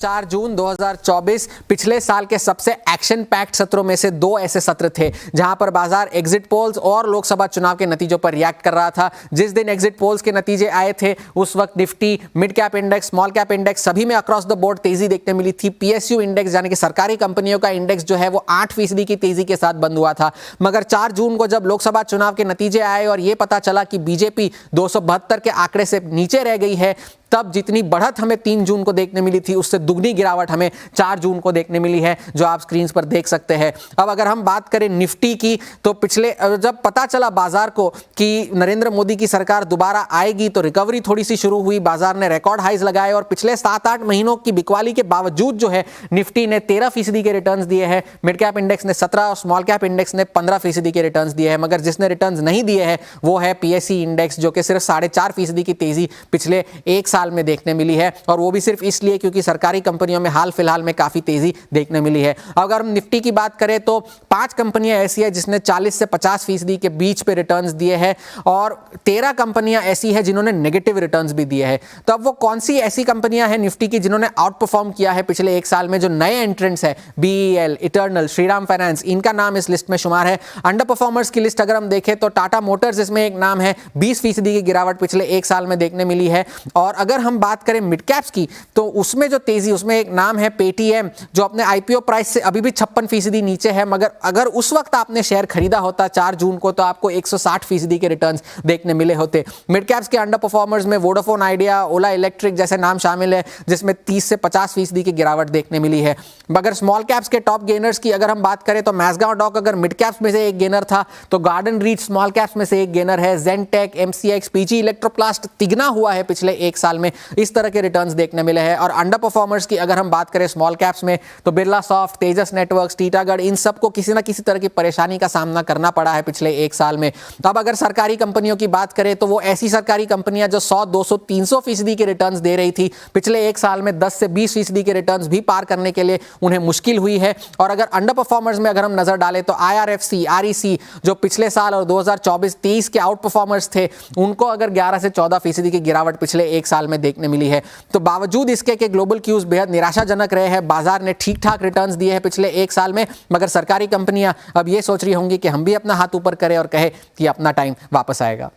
4 जून 2024 पिछले साल के सबसे एक्शन पैक्ड सत्रों में से 2 ऐसे सत्र थे जहां पर बाजार एग्जिट पोल्स और लोकसभा चुनाव के नतीजों पर रिएक्ट कर रहा था। जिस दिन एग्जिट पोल्स के नतीजे आए थे उस वक्त Nifty, mid cap index, small cap index सभी में अक्रॉस द बोर्ड तेजी देखने मिली थी। पीएसयू इंडेक्स यानी कि सरकारी कंपनियों का इंडेक्स जो है वो 8% की तेजी के साथ बंद हुआ था। मगर 4 जून को जब लोकसभा चुनाव के नतीजे आए और यह पता चला कि बीजेपी 272 के आंकड़े से नीचे रह गई है, तब जितनी बढ़त हमें 3 जून को देखने मिली थी उससे दुगनी गिरावट हमें 4 जून को देखने मिली है, जो आप स्क्रीन पर देख सकते हैं। अब अगर हम बात करें निफ्टी की, तो पिछले जब पता चला बाजार को कि नरेंद्र मोदी की सरकार दोबारा आएगी तो रिकवरी थोड़ी सी शुरू हुई, बाजार ने रिकॉर्ड हाइज लगाए और पिछले 7-8 महीनों की बिकवाली के बावजूद जो है निफ्टी ने 13% के रिटर्न्स दिए हैं, मिड कैप इंडेक्स ने 17 और स्मॉल कैप इंडेक्स ने 15% के रिटर्न्स दिए हैं। मगर जिसने रिटर्न्स नहीं दिए हैं वो है पीएसई इंडेक्स, जो कि सिर्फ 4.5% की तेजी पिछले 1 साल में देखने मिली है, और वो भी सिर्फ इसलिए क्योंकि सरकारी कंपनियों में हाल फिलहाल में काफी तेजी देखने मिली है। अगर हम निफ्टी की बात करें तो 5 कंपनियां ऐसी है जिसने 40 से 50% के बीच पे रिटर्न्स दिए हैं और 13 कंपनियां ऐसी है जिन्होंने नेगेटिव रिटर्न्स भी दिए हैं। तो अब वो कौन सी ऐसी कंपनियां हैं निफ्टी की जिन्होंने आउट परफॉर्म किया है पिछले 1 साल में? जो नए एंट्रेंट्स है, बीईएल, इटर्नल, श्रीराम फाइनेंस, इनका नाम इस लिस्ट में शुमार है। अंडर परफॉर्मर्स की लिस्ट अगर हम देखें तो टाटा मोटर्स इसमें एक नाम है, 20% की गिरावट पिछले 1 साल में देखने मिली है। और अगर हम बात करें मिड कैप्स की तो उसमें जो तेजी, उसमें एक नाम है पेटीएम, जो अपने आईपीओ प्राइस से अभी भी 56% नीचे है। मगर अगर उस वक्त आपने शेयर खरीदा होता 4 जून को तो आपको 160% के रिटर्न्स देखने मिले होते। मिड कैप्स के अंडर परफॉर्मर्स में वोडाफोन आइडिया, ओला इलेक्ट्रिक जैसे नाम शामिल है जिसमें 30 से 50% की गिरावट देखने मिली है। मगर स्मॉल कैप्स के टॉप गेनर्स की अगर हम बात करें तो मैसगांव डॉक अगर मिड कैप्स में से एक गेनर था तो गार्डन रीच स्मॉल कैप्स में से एक गेनर है। जेनटेक, एमसीएक्स, पीजी इलेक्ट्रोप्लास्ट तिगना हुआ है पिछले 1 साल में, इस तरह के रिटर्न्स देखने मिले हैं। और अंडर परफॉर्मर्स की अगर हम बात करें स्मॉल कैप्स में तो बिरला सॉफ्ट, तेजस नेटवर्क्स, टीटागढ़, इन सबको किसी ना किसी तरह की परेशानी का सामना करना पड़ा है पिछले 1 साल में। अब अगर सरकारी कंपनियों की बात करें तो वो ऐसी सरकारी कंपनियां जो 100, 200, 300% के रिटर्न्स दे रही थी, पिछले 1 साल में 10 से 20% के रिटर्न्स भी पार करने के लिए उन्हें मुश्किल हुई है। और अगर अंडर परफॉर्मर्स में अगर हम नजर डालें तो आईआरएफसी, आरईसी जो पिछले साल और 2024-23 के आउट परफॉर्मर्स थे, उनको अगर 11 से 14% की गिरावट पिछले 1 साल में देखने मिली है। तो बावजूद इसके कि ग्लोबल क्यूज बेहद निराशाजनक रहे हैं, बाजार ने ठीक ठाक रिटर्न्स दिए हैं पिछले 1 साल में, मगर सरकारी कंपनियां अब ये सोच रही होंगी कि हम भी अपना हाथ ऊपर करें और कहे कि अपना टाइम वापस आएगा।